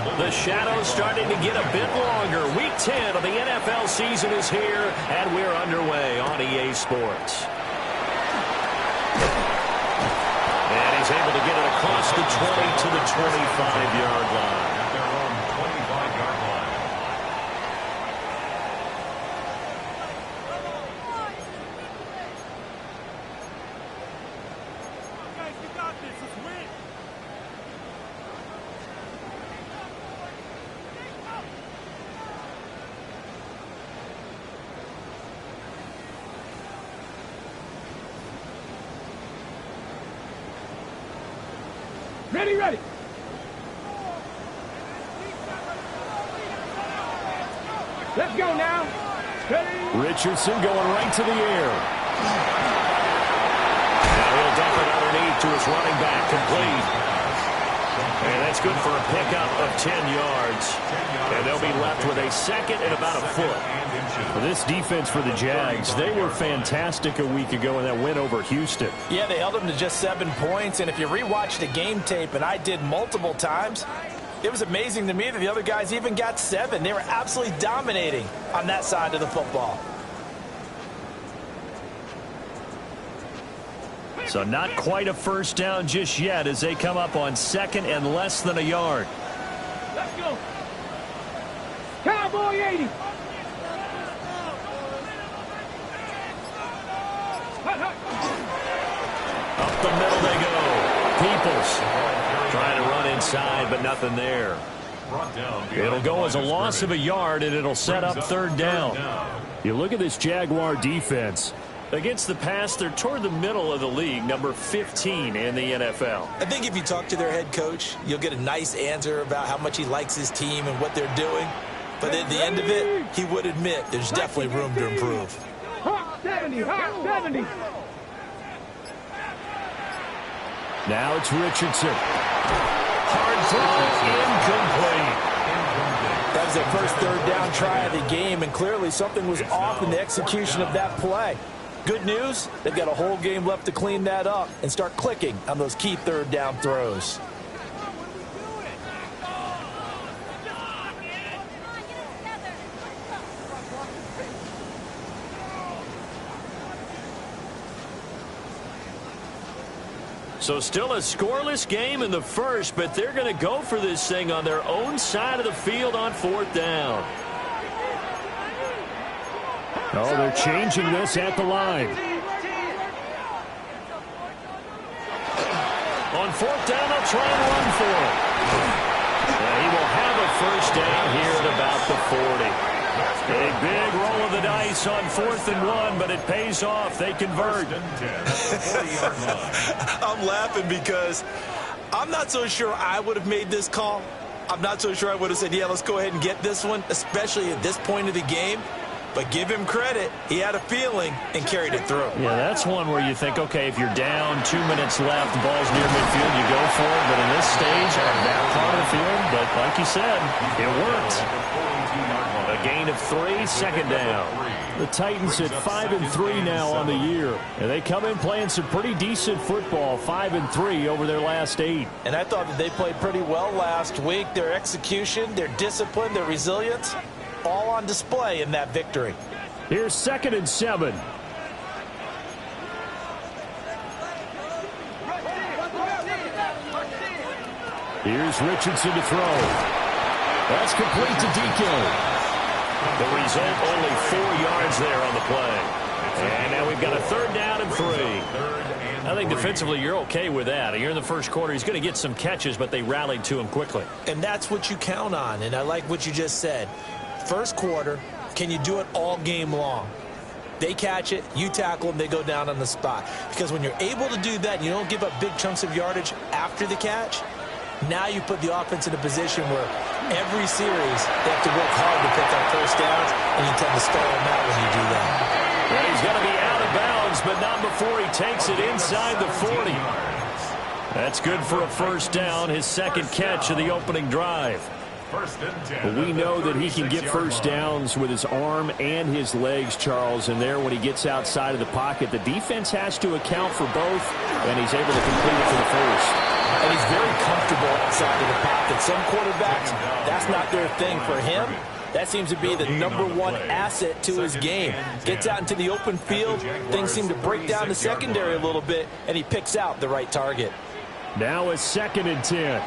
The shadow's starting to get a bit longer. Week 10 of the NFL season is here, and we're underway on EA Sports. And he's able to get it across the 20 to the 25-yard line. At their own 25-yard line. Guys, you got this. Let's win. Ready, ready. Let's go now. Ready. Richardson going right to the air. Now he'll dump it underneath to his running back, complete. And that's good for a pickup of 10 yards. And they'll be left with a second and about a foot. For this defense for the Jags, they were fantastic a week ago in that win over Houston. Yeah, they held them to just 7 points. And if you rewatch the game tape, and I did multiple times, it was amazing to me that the other guys even got 7. They were absolutely dominating on that side of the football. So not quite a first down just yet as they come up on second and less than a yard. Let's go. Cowboy 80. Up the middle they go. Peoples trying to run inside, but nothing there. It'll go as a loss of a yard, and it'll set up third down. You look at this Jaguar defense. Against the pass, they're toward the middle of the league, number 15 in the NFL. I think if you talk to their head coach, you'll get a nice answer about how much he likes his team and what they're doing. But at the end of it, he would admit there's definitely room to improve. Hot 70, hot 70. Now it's Richardson. Hard throw, incomplete. That was their first third down try of the game, and clearly something was off in the execution of that play. Good news, they've got a whole game left to clean that up and start clicking on those key third down throws. So still a scoreless game in the first, but they're going to go for this thing on their own side of the field on fourth down. Oh, they're changing this at the line. On fourth down, they'll try and run for it. He will have a first down here at about the 40. A big roll of the dice on 4th and 1, but it pays off. They convert. I'm laughing because I'm not so sure I would have made this call. I'm not so sure I would have said, yeah, let's go ahead and get this one, especially at this point of the game. But give him credit. He had a feeling and carried it through. Yeah, that's one where you think, okay, if you're down, 2 minutes left, the ball's near midfield, you go for it. But in this stage, on that part of the field, but like you said, it worked. A gain of 3, second down. The Titans at 5-3 now on the year. And they come in playing some pretty decent football, 5-3 over their last 8. And I thought that they played pretty well last week. Their execution, their discipline, their resilience, all on display in that victory. Here's 2nd and 7. Here's Richardson to throw. That's complete to DK. The result, only 4 yards there on the play. And now we've got a third down and 3. I think defensively you're okay with that. You're in the first quarter. He's going to get some catches, but they rallied to him quickly. And that's what you count on, and I like what you just said. First quarter, can you do it all game long? They catch it, you tackle them, they go down on the spot. Because when you're able to do that and you don't give up big chunks of yardage after the catch, now you put the offense in a position where every series they have to work hard to pick up first downs, and you tend to stall them out when you do that. Well, he's going to be out of bounds, but not before he takes it inside the 40. That's good for a first down, his second catch of the opening drive. First and 10. But we know that he can get first downs with his arm and his legs, Charles, and there when he gets outside of the pocket, the defense has to account for both, and he's able to complete it for the first. And he's very comfortable outside of the pocket. Some quarterbacks, that's not their thing. For him, that seems to be the #1 asset to his game. Gets out into the open field, things seem to break down the secondary a little bit, and he picks out the right target. Now a 2nd and 10.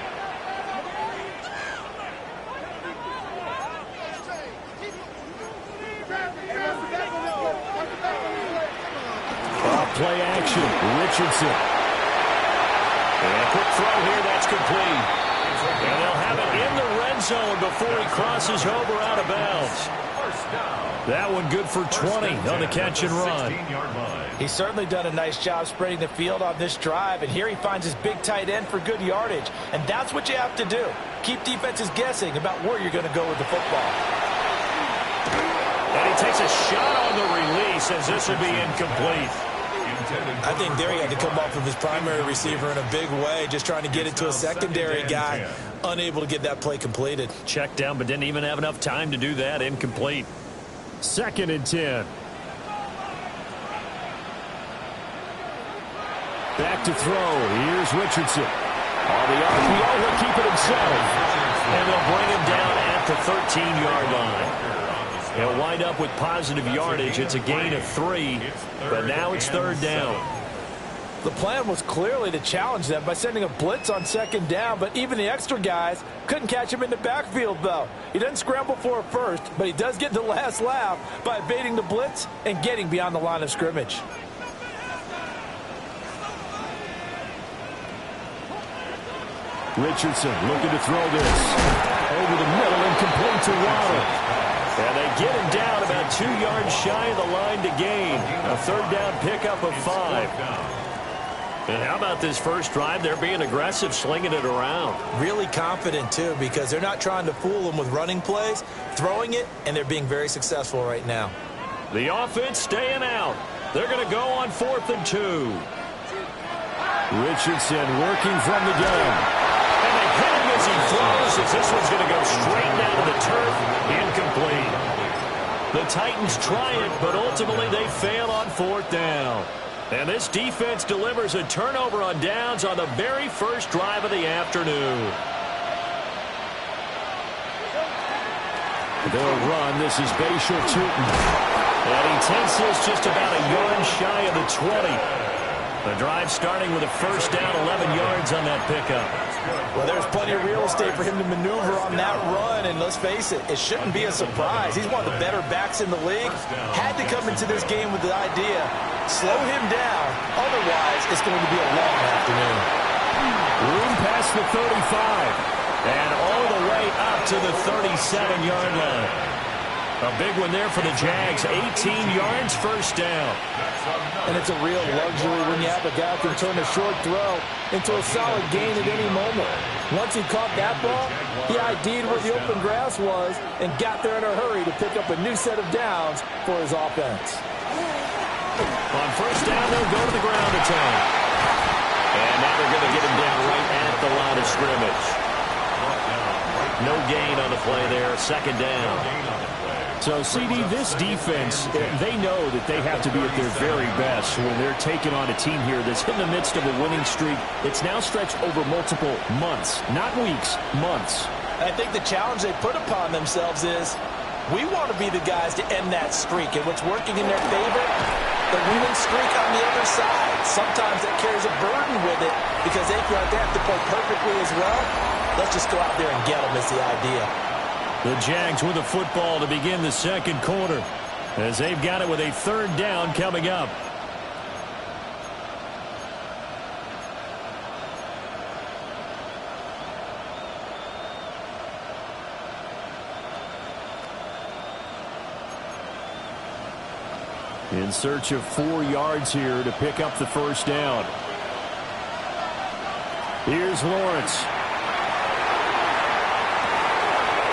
Play action. Richardson. And a quick throw here. That's complete. And they'll have it in the red zone before he crosses over out of bounds. That one good for 20 on the catch and run. He's certainly done a nice job spreading the field on this drive, and here he finds his big tight end for good yardage. And that's what you have to do. Keep defenses guessing about where you're going to go with the football. And he takes a shot on the release as this would be incomplete. I think there he had to come off of his primary receiver in a big way, just trying to get it to a secondary guy, unable to get that play completed. Checked down, but didn't even have enough time to do that. Incomplete. 2nd and 10. Back to throw. Here's Richardson. On the RPO, he'll keep it himself. And they'll bring him down at the 13-yard line. He'll wind up with positive yardage. It's a gain of 3, but now it's 3rd down. The plan was clearly to challenge them by sending a blitz on 2nd down, but even the extra guys couldn't catch him in the backfield, though. He doesn't scramble for a first, but he does get the last laugh by evading the blitz and getting beyond the line of scrimmage. Richardson looking to throw this. Over the middle and complete to Waddle. And they get him down about 2 yards shy of the line to gain. A 3rd down pickup of 5. And how about this first drive? They're being aggressive, slinging it around. Really confident, too, because they're not trying to fool them with running plays, throwing it, and they're being very successful right now. The offense staying out. They're going to go on 4th and 2. Richardson working from the gun. And they hit him as he throws, as this one's going to go straight down to the turf. Incomplete. The Titans try it, but ultimately they fail on 4th down. And this defense delivers a turnover on downs on the very first drive of the afternoon. They'll run. This is Bashal Tootin. And he takes this just about a yard shy of the 20. The drive starting with a first down, 11 yards on that pickup. Well, there's plenty of real estate for him to maneuver on that run, and let's face it, it shouldn't be a surprise. He's one of the better backs in the league. Had to come into this game with the idea, slow him down, otherwise it's going to be a long afternoon. Room past the 35, and all the way up to the 37-yard line. A big one there for the Jags, 18 yards, first down. And it's a real luxury when you have a guy who can turn a short throw into a solid gain at any moment. Once he caught that ball, he ID'd where the open grass was and got there in a hurry to pick up a new set of downs for his offense. On first down, they'll go to the ground attack. And now they're going to get him down right at the line of scrimmage. No gain on the play there, 2nd down. So, CD, this defense, they know that they have to be at their very best when they're taking on a team here that's in the midst of a winning streak. It's now stretched over multiple months, not weeks, months. I think the challenge they put upon themselves is, we want to be the guys to end that streak. And what's working in their favor, the winning streak on the other side. Sometimes that carries a burden with it because they feel like they have to play perfectly as well. Let's just go out there and get them is the idea. The Jags with the football to begin the 2nd quarter as they've got it with a 3rd down coming up. In search of 4 yards here to pick up the first down. Here's Lawrence.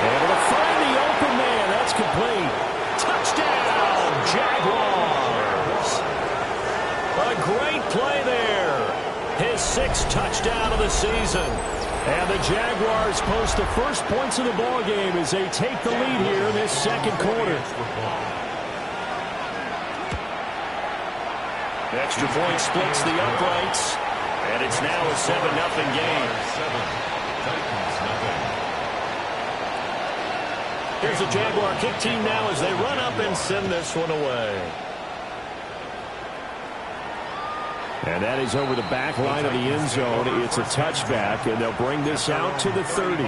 Able to find the open man. That's complete. Touchdown, Jaguars. A great play there. His 6th touchdown of the season. And the Jaguars post the first points of the ball game as they take the lead here in this second quarter. The extra point splits the uprights, and it's now a 7-0 game. Here's the Jaguar kick team now as they run up and send this one away. And that is over the back line of the end zone. It's a touchback, and they'll bring this out to the 30.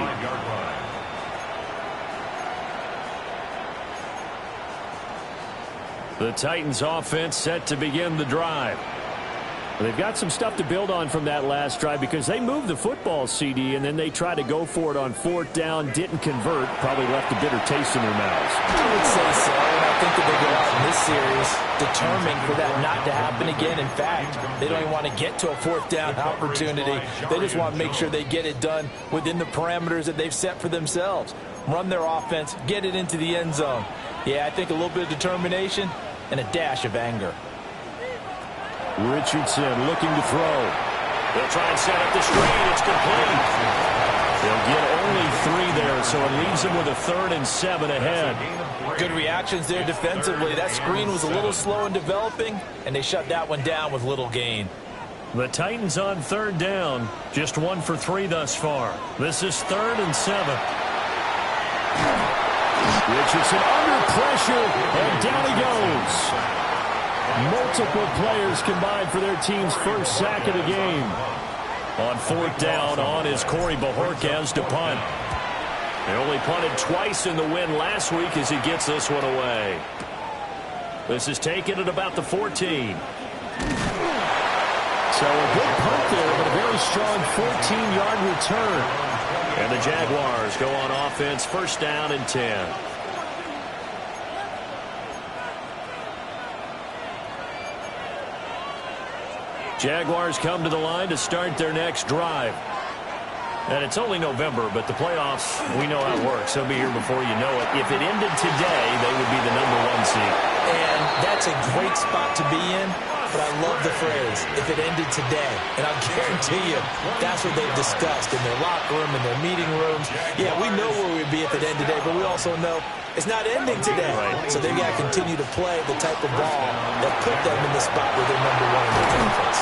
The Titans offense set to begin the drive. They've got some stuff to build on from that last drive because they moved the football, CD, and then they tried to go for it on fourth down, didn't convert, probably left a bitter taste in their mouths. I would say so, and I think that they go out in this series determined for that not to happen again. In fact, they don't even want to get to a fourth down opportunity. They just want to make sure they get it done within the parameters that they've set for themselves. Run their offense, get it into the end zone. Yeah, I think a little bit of determination and a dash of anger. Richardson looking to throw. They'll try and set up the screen. It's complete. They'll get only 3 there, so it leaves them with a 3rd and 7 ahead. Good reactions there defensively. That screen was a little slow in developing, and they shut that one down with little gain. The Titans on 3rd down. Just 1 for 3 thus far. This is 3rd and 7. Richardson under pressure, and down he goes. Multiple players combined for their team's first sack of the game. On 4th down, on is Corey Bojorquez to punt. They only punted twice in the win last week as he gets this one away. This is taken at about the 14. So a good punt there, but a very strong 14-yard return. And the Jaguars go on offense, 1st down and 10. Jaguars come to the line to start their next drive. And it's only November, but the playoffs, we know how it works. They'll be here before you know it. If it ended today, they would be the #1 seed. And that's a great spot to be in, but I love the phrase, if it ended today. And I'll guarantee you, that's what they've discussed in their locker room, in their meeting rooms. Yeah, we know where we'd be if it ended today, but we also know it's not ending today. Right. So they've got to continue to play the type of ball that put them in the spot where they're #1 in their conference.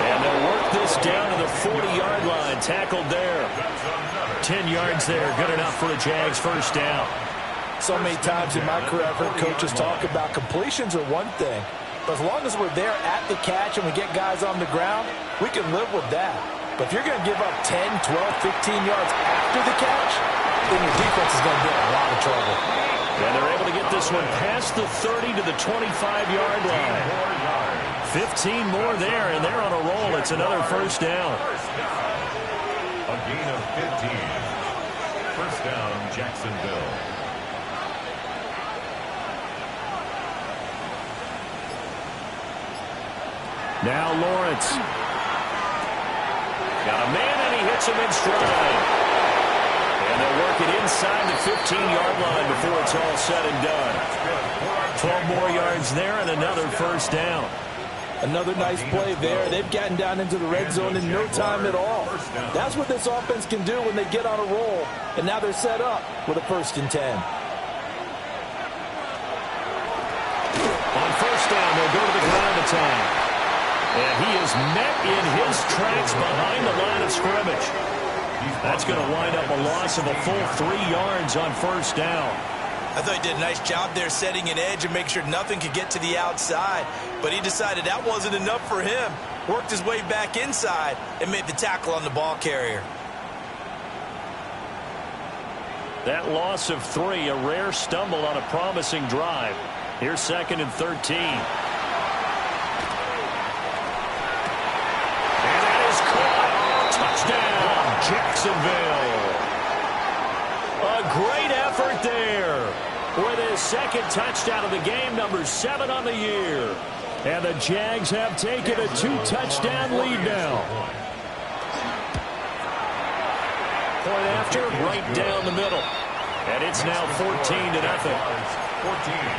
And they'll work this down to the 40-yard line. Tackled there. 10 yards there. Good enough for a Jags 1st down. So many times in my career, I've heard coaches talk about completions are one thing. But as long as we're there at the catch and we get guys on the ground, we can live with that. But if you're going to give up 10, 12, 15 yards after the catch, then your defense is going to be in a lot of trouble. And they're able to get this one past the 30 to the 25-yard line. 15 more there, and they're on a roll. It's another 1st down. A gain of 15. 1st down, Jacksonville. Now Lawrence. Got a man, and he hits him in stride. And they'll work it inside the 15-yard line before it's all said and done. 12 more yards there and another 1st down. Another nice play there. They've gotten down into the red zone in no time at all. That's what this offense can do when they get on a roll. And now they're set up with a 1st and 10. On 1st down, they'll go to the ground attack. And he is met in his tracks behind the line of scrimmage. That's going to wind up a loss of a full 3 yards on 1st down. I thought he did a nice job there setting an edge and make sure nothing could get to the outside. But he decided that wasn't enough for him. Worked his way back inside and made the tackle on the ball carrier. That loss of 3, a rare stumble on a promising drive. Here's 2nd and 13. And that is caught. Touchdown, Jacksonville. A great effort there with his 2nd touchdown of the game, #7 on the year. And the Jags have taken a 2-touchdown lead now. Point after, right down the middle. And it's now 14-0. 14.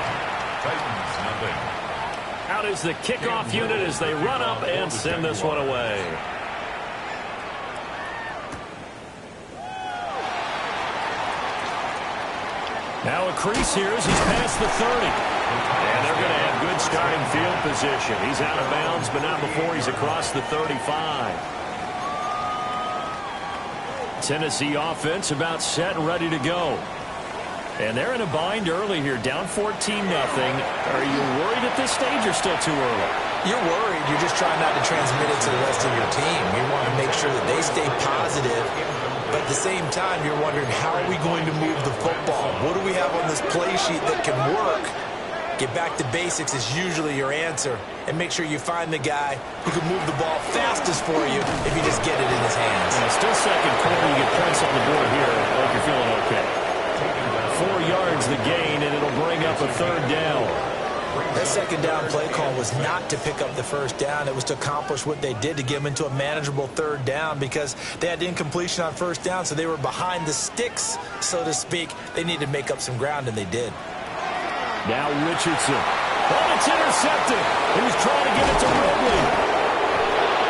Titans, nothing. Out is the kickoff unit as they run up and send this one away. Now a crease here as he's past the 30. And they're going to have good starting field position. He's out of bounds, but not before he's across the 35. Tennessee offense about set and ready to go. And they're in a bind early here, down 14-0. Are you worried at this stage or still too early? You're worried. You're just trying not to transmit it to the rest of your team. You want to make sure that they stay positive. But at the same time, you're wondering, how are we going to move the football? What do we have on this play sheet that can work? Get back to basics is usually your answer. And make sure you find the guy who can move the ball fastest for you if you just get it in his hands. Still second quarter. You get points on the board here. Like you're feeling okay. 4 yards the gain, and it'll bring up a third down. That second down play call was not to pick up the first down. It was to accomplish what they did, to get them into a manageable third down, because they had incompletion on first down, so they were behind the sticks, so to speak. They needed to make up some ground, and they did. Now Richardson. Oh, it's intercepted. He was trying to get it to Ridley.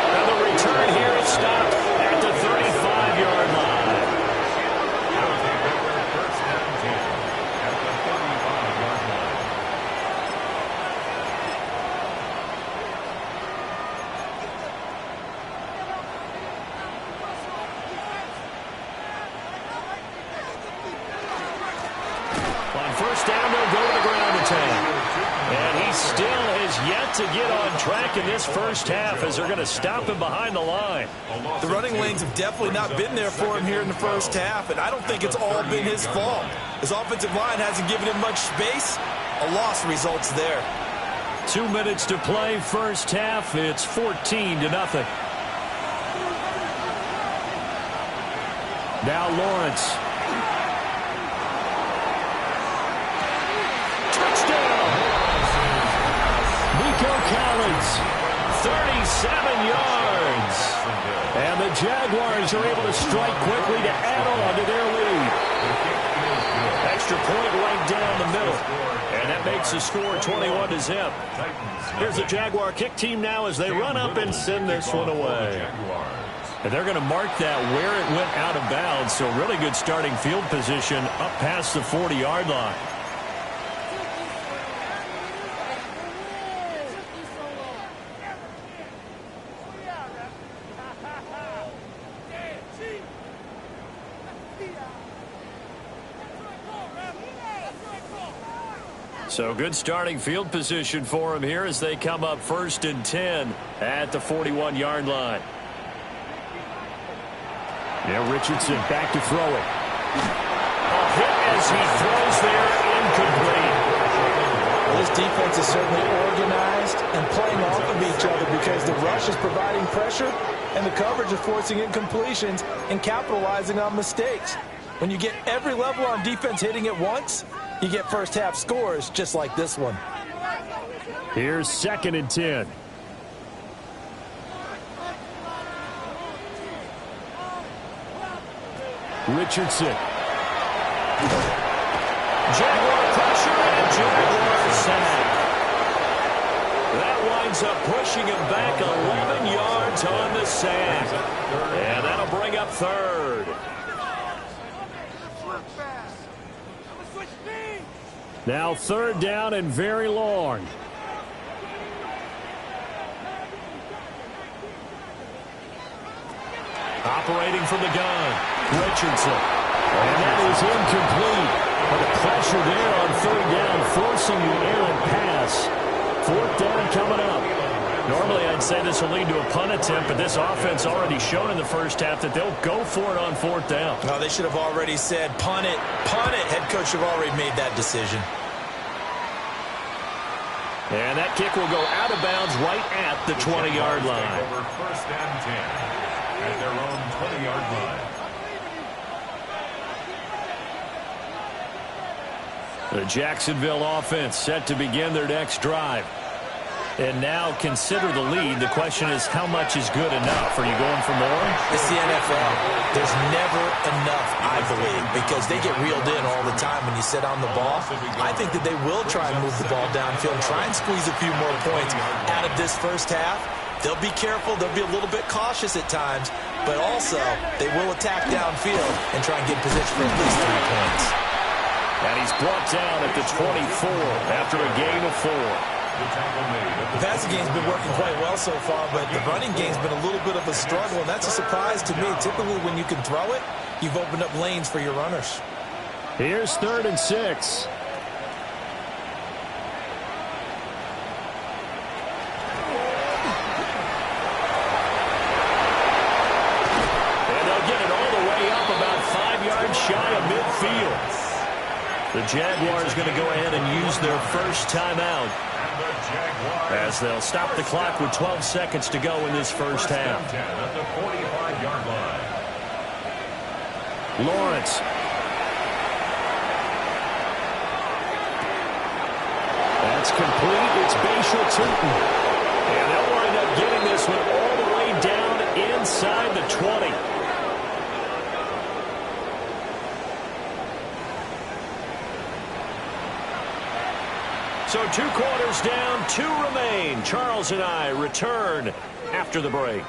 Now the return here is stopped at the 35-yard line. First down, they'll go to the ground attack. And he still has yet to get on track in this first half as they're going to stop him behind the line. The running lanes have definitely not been there for him here in the first half, and I don't think it's all been his fault. His offensive line hasn't given him much space. A loss results there. 2 minutes to play first half. It's 14-0. Now Lawrence. Collins, 37 yards. And the Jaguars are able to strike quickly to add on to their lead. Extra point right down the middle. And that makes the score 21-0. Here's the Jaguar kick team now as they run up and send this one away. And they're going to mark that where it went out of bounds. So really good starting field position up past the 40-yard line. So good starting field position for him here as they come up 1st and 10 at the 41-yard line. Now Richardson back to throw it. A hit as he throws there, incomplete. Well, this defense is certainly organized and playing off of each other because the rush is providing pressure and the coverage is forcing incompletions and capitalizing on mistakes. When you get every level on defense hitting at once, you get first half scores just like this one. Here's 2nd and 10. Richardson. Jaguar pressure and Jaguar sack. That winds up pushing him back 11 yards on the sack. And that'll bring up 3rd. Now 3rd down and very long. Operating from the gun, Richardson. And that is incomplete. But the pressure there on 3rd down, forcing the errant pass. 4th down coming up. Normally I'd say this will lead to a punt attempt, but this offense already shown in the first half that they'll go for it on 4th down. No, they should have already said punt it, punt it. Head coach should have already made that decision. And that kick will go out of bounds right at the 20-yard line. Over 1st and 10 at their own 20-yard line. The Jacksonville offense set to begin their next drive. And now consider the lead. The question is, how much is good enough? Are you going for more? It's the NFL. There's never enough, I believe, because they get reeled in all the time when you sit on the ball. I think that they will try and move the ball downfield and try and squeeze a few more points out of this first half. They'll be careful. They'll be a little bit cautious at times, but also they will attack downfield and try and get in position for at least 3 points. And he's brought down at the 24 after a gain of 4. The passing game's been working quite well so far, but the running game's been a little bit of a struggle, and that's a surprise to me. Typically, when you can throw it, you've opened up lanes for your runners. Here's 3rd and 6. Shy of midfield. The Jaguars going to go ahead and use their first timeout as they'll stop the clock with 12 seconds to go in this first half. At the 45-yard line. Lawrence. That's complete. It's Bashal Tootin. And they'll wind up getting this one all the way down inside the 20. So 2 quarters down, 2 remain. Charles and I return after the break.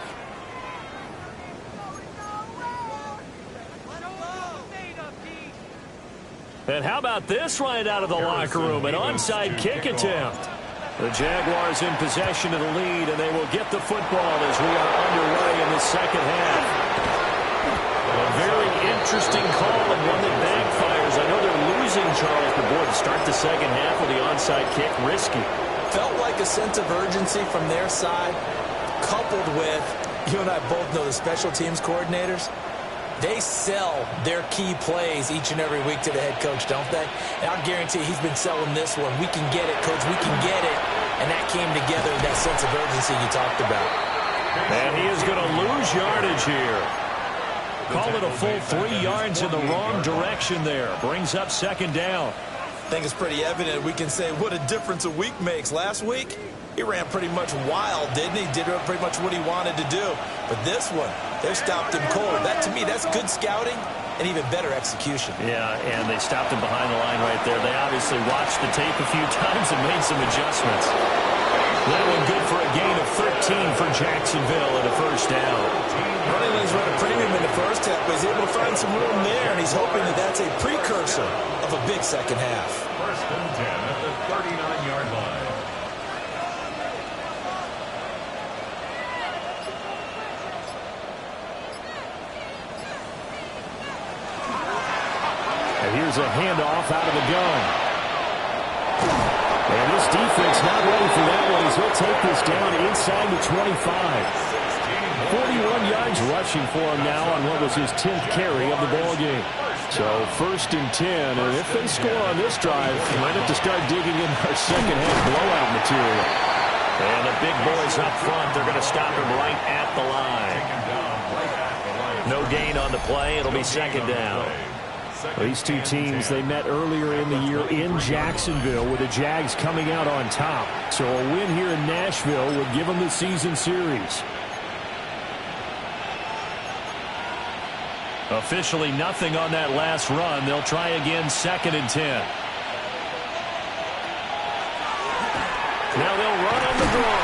And how about this right out of the locker room? An onside kick attempt. The Jaguars in possession of the lead, and they will get the football as we are underway in the second half. A very interesting call and one that backfires. I know they're losing, Charles, but boy, to start the second half with the onside kick, risky. Felt like a sense of urgency from their side, coupled with, you and I both know the special teams coordinators, they sell their key plays each and every week to the head coach, don't they? And I'll guarantee he's been selling this one. We can get it, coach, we can get it. And that came together in that sense of urgency you talked about. And he is going to lose yardage here. Call it a full 3 yards in the wrong direction there. Brings up 2nd down. I think it's pretty evident. We can say what a difference a week makes. Last week, he ran pretty much wild, didn't he? Did pretty much what he wanted to do. But this one, they stopped him cold. That, to me, that's good scouting and even better execution. Yeah, and they stopped him behind the line right there. They obviously watched the tape a few times and made some adjustments. That one good for a gain of 13 for Jacksonville and a first down. Running lanes run a premium in the first half, but he's able to find some room there, and he's hoping that that's a precursor of a big second half. 1st and 10 at the 39-yard line. And here's a handoff out of the gun. And this defense not ready for that one as he'll take this down inside the 25. 41 yards rushing for him now on what was his 10th carry of the ball game. So 1st and 10, and if they score on this drive, they might have to start digging in our second half blowout material. And the big boys up front, they're going to stop him right at the line. No gain on the play. It'll be 2nd down. These two teams, they met earlier in the year in Jacksonville with the Jags coming out on top. So a win here in Nashville would give them the season series. Officially nothing on that last run. They'll try again 2nd and 10. Now they'll run on the draw.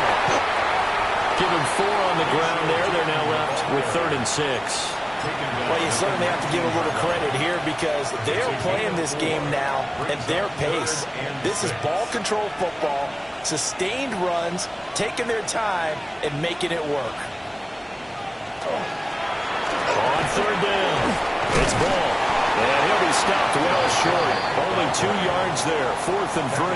Give him 4 on the ground there. They're now left with 3rd and 6. Well, you certainly have to give a little credit here because they're playing this game now at their pace. This is ball control football, sustained runs, taking their time, and making it work. On 3rd down, it's Ball. And he'll be stopped well short. Only 2 yards there, 4th and 3.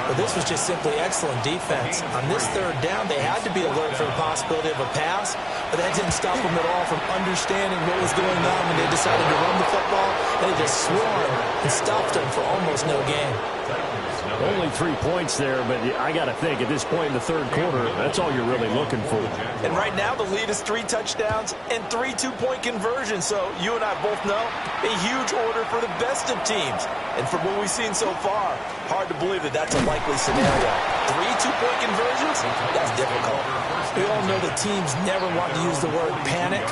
But this was just simply excellent defense. On this 3rd down, they had to be alert for the possibility of a pass, but that didn't stop them at all from understanding what was going on when they decided to run the football. They just swarmed and stopped them for almost no gain. Only 3 points there, but I got to think at this point in the 3rd quarter, that's all you're really looking for. And right now, the lead is 3 touchdowns and 3 two-point conversions. So you and I both know a huge order for the best of teams. And from what we've seen so far, hard to believe that that's a likely scenario. 3 two-point conversions? That's difficult. We all know that teams never want to use the word panic.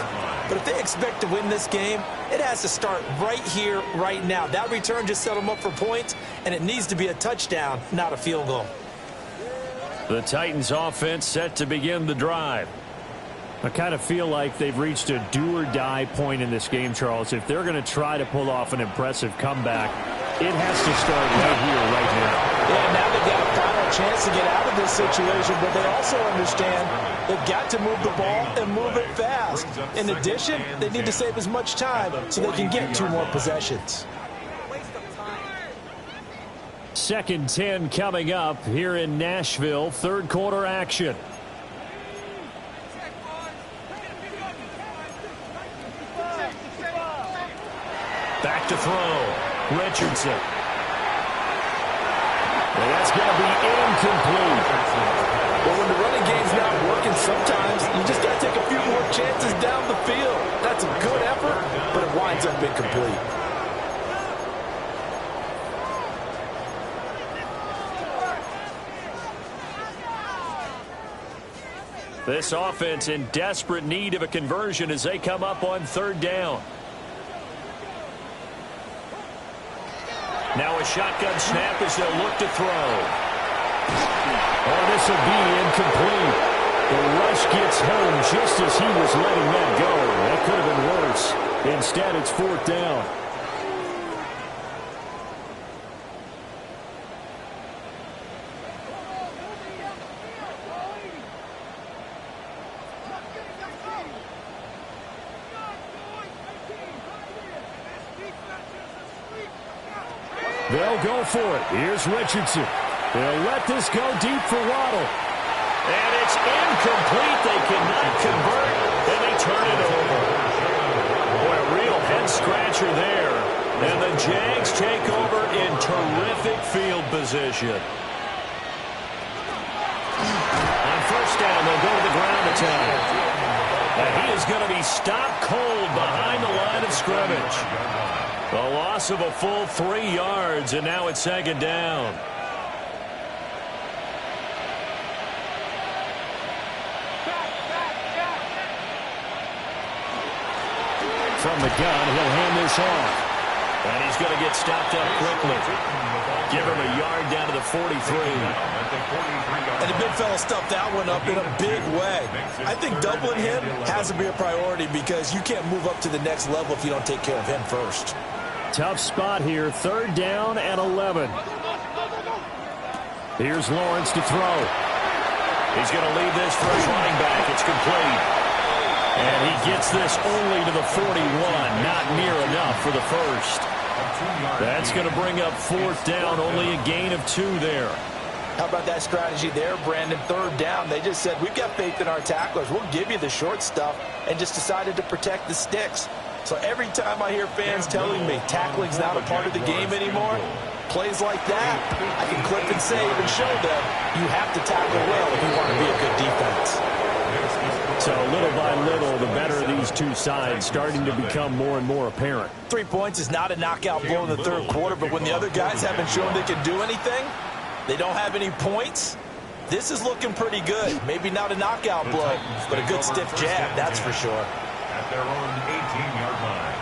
But if they expect to win this game, it has to start right here, right now. That return just set them up for points, and it needs to be a touchdown, not a field goal. The Titans offense set to begin the drive. I kind of feel like they've reached a do-or-die point in this game, Charles. If they're going to try to pull off an impressive comeback, it has to start right here, right now. Yeah, now they've got a final chance to get out of this situation, but they also understand they've got to move the ball and move it fast. In addition, they need to save as much time so they can get 2 more possessions. 2nd and 10 coming up here in Nashville. 3rd quarter action. Back to throw. Richardson. Well, that's going to be incomplete. Well, when the running game's not working, sometimes you just got to take a few more chances down the field. That's a good effort, but it winds up incomplete. This offense in desperate need of a conversion as they come up on 3rd down. Now a shotgun snap as they'll look to throw. Oh, this will be incomplete. The rush gets home just as he was letting that go. That could have been worse. Instead, it's 4th down. They'll go for it. Here's Richardson. They'll let this go deep for Waddle. And it's incomplete. They cannot convert, and they turn it over. Boy, a real head-scratcher there. And the Jags take over in terrific field position. On 1st down, they'll go to the ground attack. And he is going to be stopped cold behind the line of scrimmage. A loss of a full 3 yards, and now it's 2nd down. From the gun, he'll hand this off. And he's going to get stopped up quickly. Give him a yard down to the 43. And the big fella stuffed that one up in a big way. I think doubling him has to be a priority because you can't move up to the next level if you don't take care of him first. Tough spot here. 3rd down and 11. Here's Lawrence to throw. He's going to leave this for his running back. It's complete. And he gets this only to the 41. Not near enough for the first. That's going to bring up 4th down. Only a gain of 2 there. How about that strategy there, Brandon? 3rd down. They just said, we've got faith in our tacklers. We'll give you the short stuff, and just decided to protect the sticks. So every time I hear fans telling me tackling's not a part of the game anymore, plays like that, I can clip and save and show them you have to tackle well if you want to be a good defense. So little by little, the better of these two sides starting to become more and more apparent. 3 points is not a knockout blow in the 3rd quarter, but when the other guys haven't shown they can do anything, they don't have any points, this is looking pretty good. Maybe not a knockout blow, but a good stiff jab, that's for sure. At their own 18-yard line.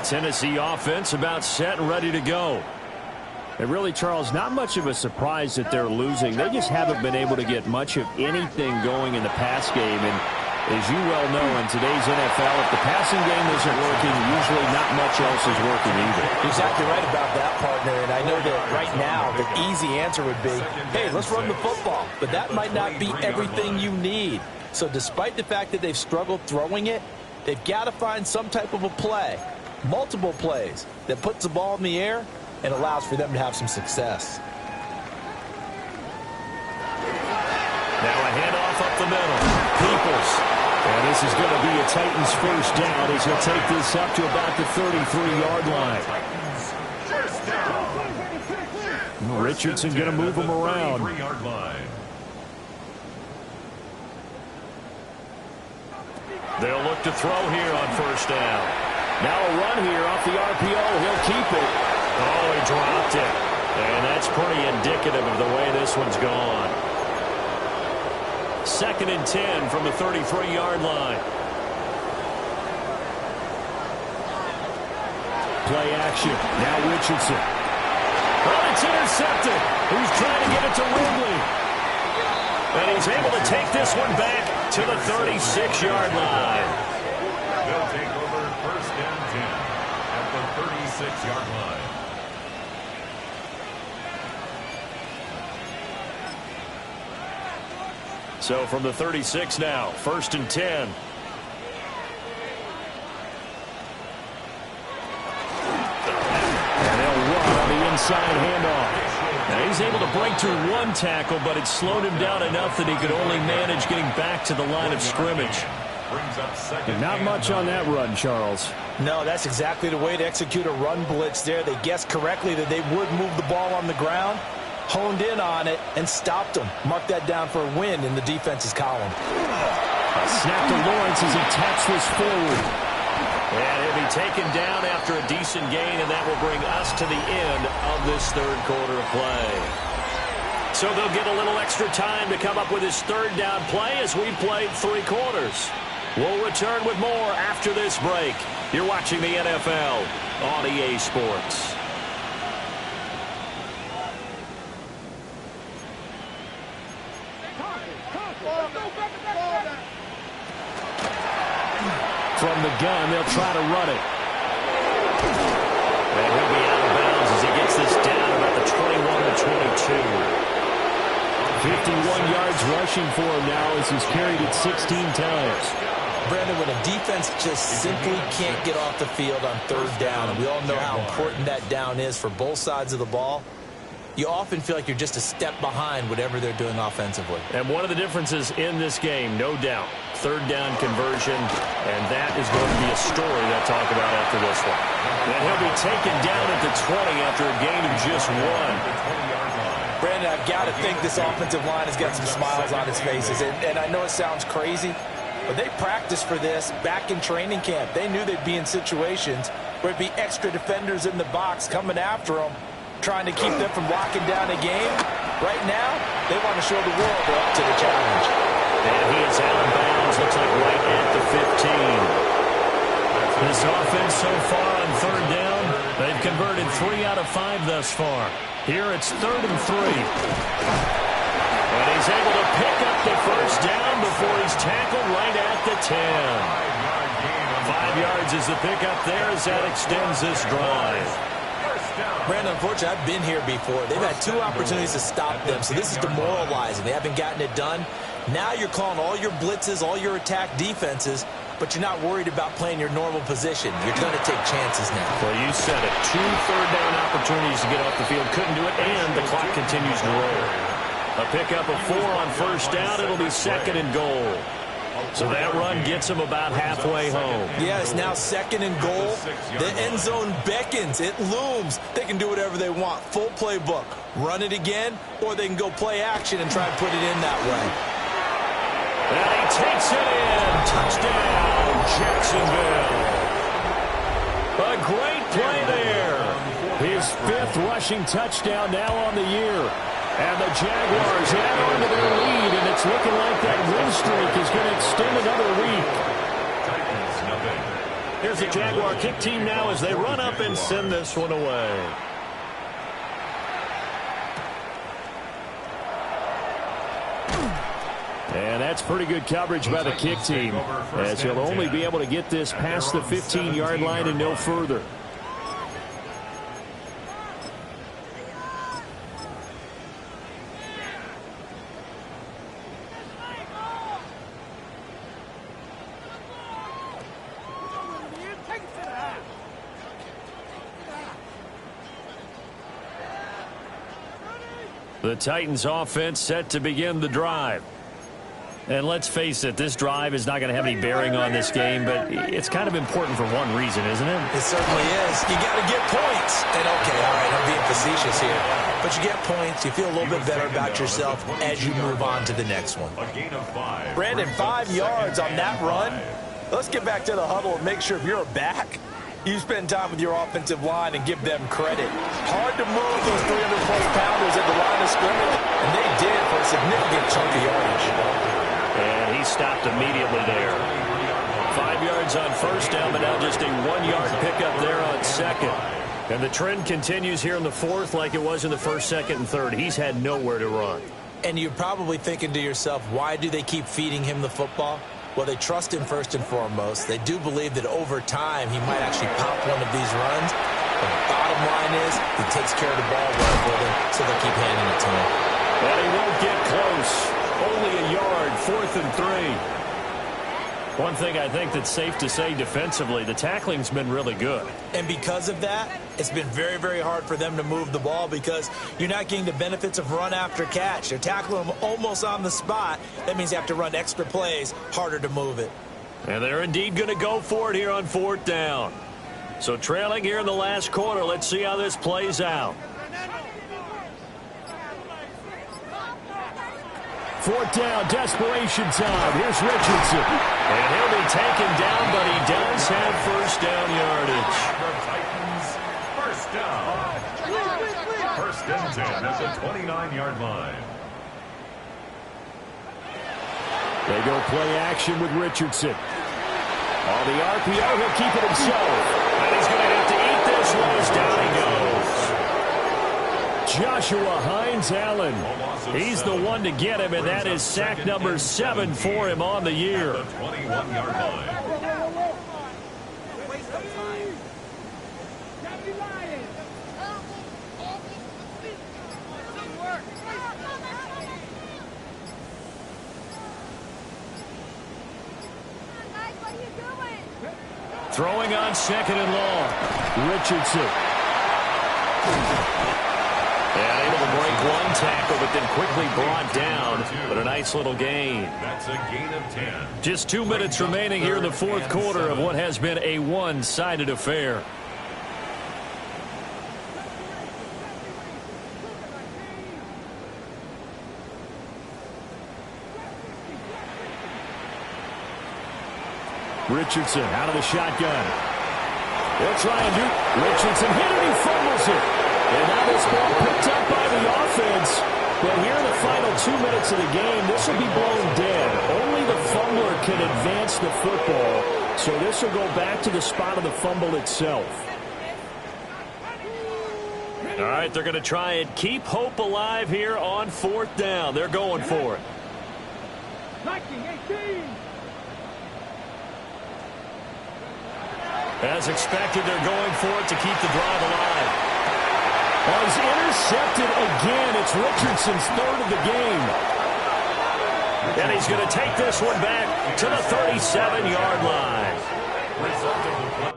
Tennessee offense about set and ready to go. And really, Charles, not much of a surprise that they're losing. They just haven't been able to get much of anything going in the pass game. And as you well know, in today's NFL, if the passing game isn't working, usually not much else is working either. Exactly right about that, partner. And I know that right now the easy answer would be, hey, let's run the football. But that might not be everything you need. So despite the fact that they've struggled throwing it, they've got to find some type of a play, multiple plays, that puts the ball in the air and allows for them to have some success. Now a handoff up the middle. Peoples. And this is going to be a Titans first down as he'll take this up to about the 33-yard line. Richardson going to move him around. They'll look to throw here on first down. Now a run here off the RPO. He'll keep it. Oh, he dropped it. And that's pretty indicative of the way this one's gone. 2nd and 10 from the 33-yard line. Play action. Now Richardson. Oh, it's intercepted. He's trying to get it to Ridley. this one back to the 36-yard line. They'll take over first and 10 at the 36-yard line. So from the 36 now, first and 10. And they'll run on the inside handoff. Now he's able to break through one tackle, but it slowed him down enough that he could only manage getting back to the line of scrimmage. And not much on that run, Charles. No, that's exactly the way to execute a run blitz there. They guessed correctly that they would move the ball on the ground, honed in on it, and stopped them. Mark that down for a win in the defense's column. A snap to Lawrence as he taps this forward. And he'll be taken down after a decent gain, and that will bring us to the end of this third quarter of play. So they'll get a little extra time to come up with his third down play as we played 3 quarters. We'll return with more after this break. You're watching the NFL on EA Sports. From the gun, they'll try to run it. And he'll be out of bounds as he gets this down about the 21-22. 51 yards rushing for him now as he's carried it 16 times. Brandon, when a defense just simply can't get off the field on third down, and we all know how important that down is for both sides of the ball, you often feel like you're just a step behind whatever they're doing offensively. And one of the differences in this game, no doubt, third down conversion, and that is going to be a story they'll talk about after this one. And he'll be taken down at the 20 after a gain of just 1. Brandon, I've got to think this offensive line has got some smiles on its faces, and I know it sounds crazy, but they practiced for this back in training camp. They knew they'd be in situations where it'd be extra defenders in the box coming after them, trying to keep them from locking down a game. Right now, they want to show the world they're up to the challenge. And he is out of bounds, looks like right at the 15. This offense so far on third down, they've converted 3 out of 5 thus far. Here it's 3rd and 3. And he's able to pick up the first down before he's tackled right at the 10. 5 yards is the pickup there as that extends this drive. Brandon, unfortunately, I've been here before. They've had 2 opportunities to stop them, so this is demoralizing. They haven't gotten it done. Now you're calling all your blitzes, all your attack defenses, but you're not worried about playing your normal position. You're going to take chances now. Well, you said it. 2 third-down opportunities to get off the field. Couldn't do it, and the clock continues to roll. A pickup of 4 on first down. It'll be 2nd and goal. So that run gets them about halfway home. Yeah, it's now 2nd and goal. The end zone beckons. It looms. They can do whatever they want. Full playbook. Run it again, or they can go play action and try and put it in that way. And he takes it in. Touchdown, Jacksonville. A great play there. His 5th rushing touchdown now on the year. And the Jaguars add on to their lead, and it's looking like that win streak is going to extend another week. Here's the Jaguar kick team now as they run up and send this one away. And that's pretty good coverage by the kick team, as he'll only be able to get this past the 15-yard line and no further. The Titans offense set to begin the drive. And let's face it, this drive is not going to have any bearing on this game, but it's kind of important for one reason, isn't it? It certainly is. You got to get points. And okay, all right, I'm being facetious here. But you get points, you feel a little bit better about yourself as you move on to the next one. Brandon, 5 yards on that run. Let's get back to the huddle and make sure if you're a back, you spend time with your offensive line and give them credit. Hard to move those 300-plus pounders at the line of scrimmage, and they did for a significant chunk of yardage. And he stopped immediately there. 5 yards on first down, but now just a 1-yard pickup there on second. And the trend continues here in the fourth like it was in the first, second, and third. He's had nowhere to run. And you're probably thinking to yourself, why do they keep feeding him the football? Well, they trust him first and foremost. They do believe that over time he might actually pop one of these runs. But the bottom line is he takes care of the ball well for them, so they'll keep handing it to him. And he won't get close. Only a yard, 4th and 3. One thing I think that's safe to say defensively, the tackling's been really good. And because of that, it's been very, very hard for them to move the ball because you're not getting the benefits of run after catch. They're tackling them almost on the spot. That means you have to run extra plays, harder to move it. And they're indeed going to go for it here on 4th down. So trailing here in the last quarter, let's see how this plays out. 4th down, desperation time. Here's Richardson. And he'll be taken down, but he does have first down yardage. The Titans, first down. First and 10 at the 29-yard line. They go play action with Richardson. On the RPO, he'll keep it himself. And he's going to have to eat this one as down he goes. Joshua Hines-Allen. He's the one to get him, and that is sack number 7 for him on the year. The 21-yard line. Throwing on 2nd and long. Richardson. And able to break one tackle, but then quickly brought down. But a nice little gain. That's a gain of 10. Just 2 minutes remaining here in the 4th quarter of what has been a one-sided affair. Richardson out of the shotgun. They'll try and do. Richardson hit it, he fumbles it. And now this ball picked up by the offense. But here in the final 2 minutes of the game, this will be blown dead. Only the fumbler can advance the football. So this will go back to the spot of the fumble itself. All right, they're going to try and keep hope alive here on 4th down. They're going for it. 19-18. As expected, they're going for it to keep the drive alive. Oh, he's intercepted again. It's Richardson's 3rd of the game. And he's going to take this one back to the 37-yard line. Result of the play.